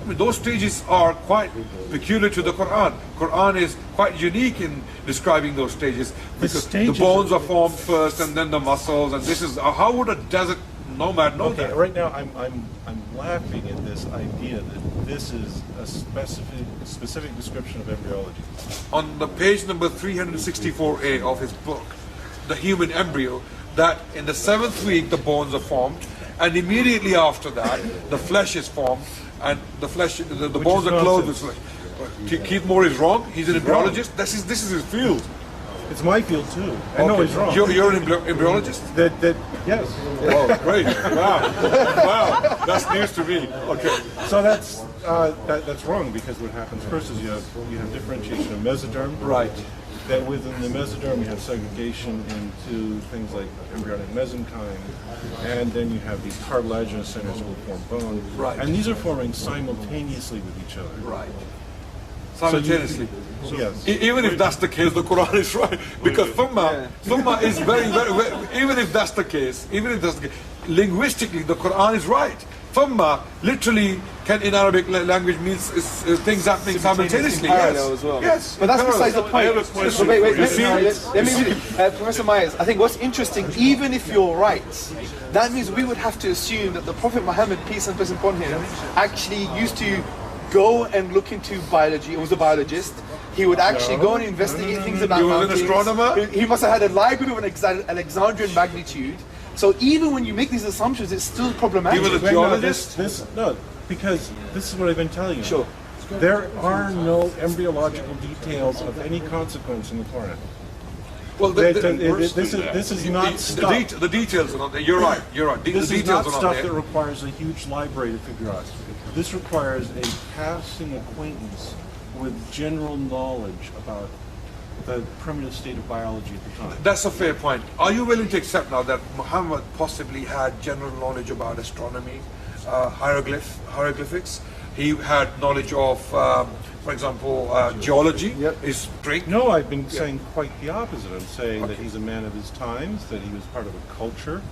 I mean, those stages are quite peculiar to the Quran. Quran is quite unique in describing those stages because the bones are formed first and then the muscles, and this is how would a desert nomad know that? Right now I'm laughing at this idea that this is a specific description of embryology. On the page number 364A of his book, The Human Embryo, that in the 7th week the bones are formed, and immediately after that the flesh is formed, and the flesh, the bones are clothed with flesh. Keith Moore is wrong. He's an embryologist. This is his field. It's my field too. I know he's wrong. You're an embryologist? Yes. Oh, great! Wow, that's news to me. Okay. So that's wrong, because what happens first is you have differentiation of mesoderm. Right. That within the mesoderm you have segregation into things like embryonic mesenchyme, and then you have these cartilaginous centers that will form bone. Right. And these are forming simultaneously with each other. Right. Simultaneously. Yes. Even if that's the case, the Quran is right, because thumma is very, even if that's the case, linguistically the Quran is right. Thumma literally can in Arabic language means things happening simultaneously. Yes. As well. Yes. But that's besides the point. I have a question. Wait, let me read it. Professor Myers, I think what's interesting, even if you're right, that means we would have to assume that the Prophet Muhammad, peace and blessing upon him, actually used to go and look into biology. He was a biologist. He would actually go and investigate things about mountains. He was an astronomer. He must have had a library of an Alexandrian magnitude. So even when you make these assumptions, it's still problematic. He was a geologist? Because this is what I've been telling you. Sure. There are no embryological details of any consequence in the Quran. Well, this is not stuff. The details are not there. You're right. This is not stuff that requires a huge library to figure out. This requires a passing acquaintance with general knowledge about the primitive state of biology at the time. That's a fair point. Are you willing to accept now that Muhammad possibly had general knowledge about astronomy, hieroglyphics? He had knowledge of, for example, geology. Is great. No, I've been saying quite the opposite. I'm saying that he's a man of his times, that he was part of a culture,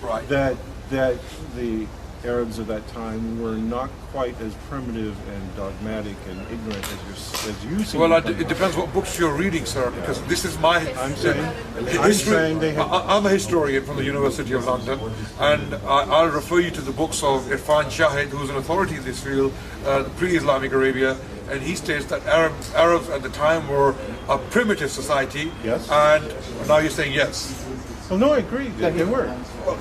right? That the Arabs of that time were not quite as primitive and dogmatic and ignorant as you seem. Well, it depends what books you're reading, sir, because this is my saying they have. I'm a historian from the University of London, and I'll refer you to the books of Irfan Shahid, who's an authority in this field, pre-Islamic Arabia, and he states that Arabs at the time were a primitive society. Yes. And now you're saying yes. Well, no, I agree. They were.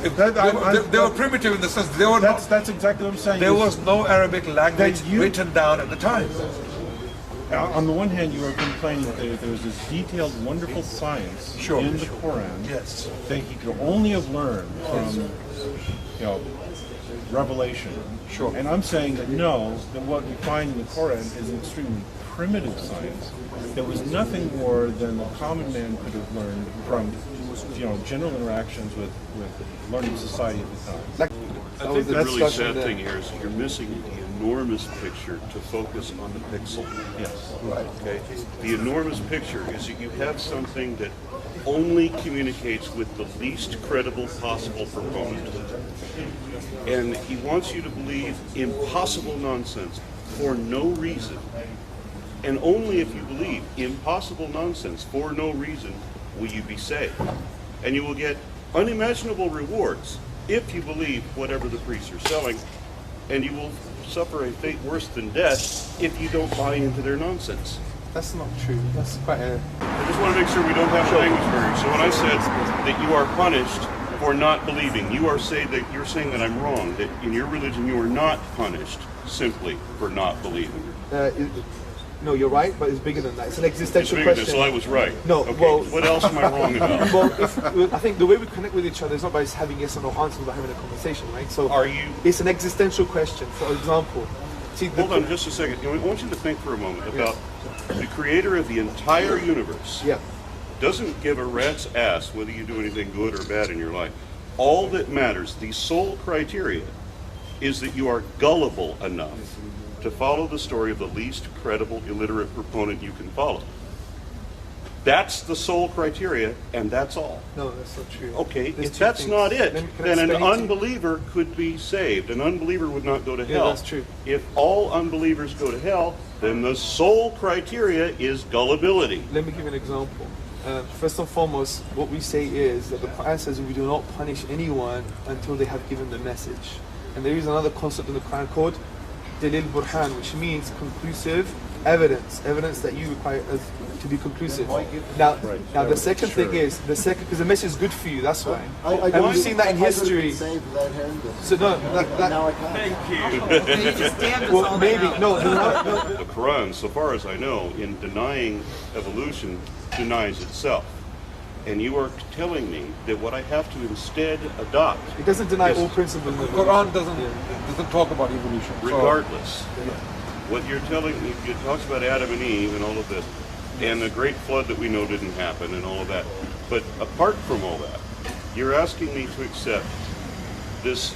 They were primitive in the sense they were. That's exactly what I'm saying. There was no Arabic language written down at the time. On the one hand, you are complaining that there was this detailed, wonderful science in the Quran that he could only have learned from, revelation. Sure. And I'm saying that no, that what we find in the Quran is an extremely primitive science. There was nothing more than the common man could have learned from, general interactions with learning society at the time. I think the really sad thing here is you're missing the enormous picture to focus on the pixel. Yes. Right. Okay. The enormous picture is that you have something that only communicates with the least credible possible proponent. And he wants you to believe impossible nonsense for no reason. And only if you believe impossible nonsense for no reason will you be saved. And you will get unimaginable rewards if you believe whatever the priests are selling, and you will suffer a fate worse than death if you don't buy into their nonsense. That's not true. That's quite a... I just want to make sure we don't have a language barrier. So when I said that you are punished for not believing, you're saying that I'm wrong, that in your religion you are not punished simply for not believing. No, you're right, but it's bigger than that. It's an existential question. So I was right. No, okay. well, what else am I wrong about? Well, I think the way we connect with each other is not by having yes or no answers, but having a conversation, right? So it's an existential question. For example, hold on just a second. I want you to think for a moment about the creator of the entire universe. Yeah. Doesn't give a rat's ass whether you do anything good or bad in your life. All that matters, the sole criteria, is that you are gullible enough to follow the story of the least credible illiterate proponent you can follow. That's the sole criteria, and that's all. No, that's not true. Okay, There's if two that's things. not it, Can I then an explain to you? unbeliever could be saved. An unbeliever would not go to Yeah, hell. that's true. If all unbelievers go to hell, then the sole criteria is gullibility. Let me give you an example. First and foremost, what we say is that the Quran says we do not punish anyone until they have given the message. And there is another concept in the Quran called Dalil Burhan, which means conclusive evidence that you require to be conclusive. Now, the second thing is because the message is good for you. That's why. And we've seen that in history. So no, Now I can't. You just damned us well, all maybe out. no. The Quran, so far as I know, in denying evolution, denies itself. And you are telling me that what I have to instead adopt, It doesn't deny Yes. all principles. The Quran doesn't talk about evolution. So- regardless, what you're telling me, it talks about Adam and Eve and all of this, and the great flood that we know didn't happen and all of that. But apart from all that, you're asking me to accept this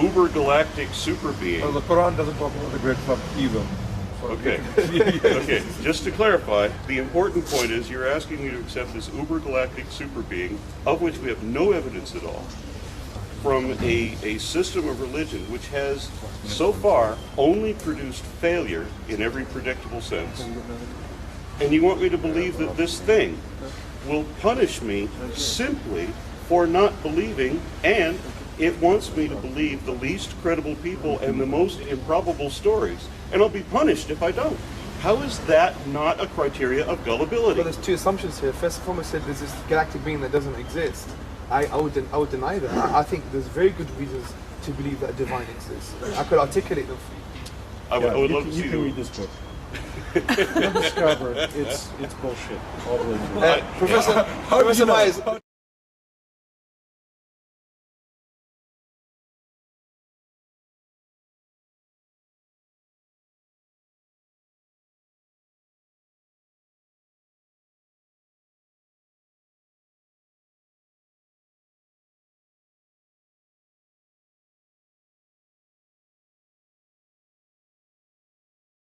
uber galactic super being. Well, the Quran doesn't talk about the great flood either. So- Okay. Okay. Just to clarify, the important point is you're asking me to accept this uber galactic super being, of which we have no evidence at all, from a system of religion which has so far only produced failure in every predictable sense. And you want me to believe that this thing will punish me simply for not believing, and it wants me to believe the least credible people and the most improbable stories, and I'll be punished if I don't. How is that not a criteria of gullibility? Well, there's two assumptions here. First and foremost, said there's this galactic being that doesn't exist. I would deny that. I think there's very good reasons to believe that a divine exists. I could articulate them for you. I would love to you see can read this book. You'll discover it's bullshit all the way through. Professor Myers,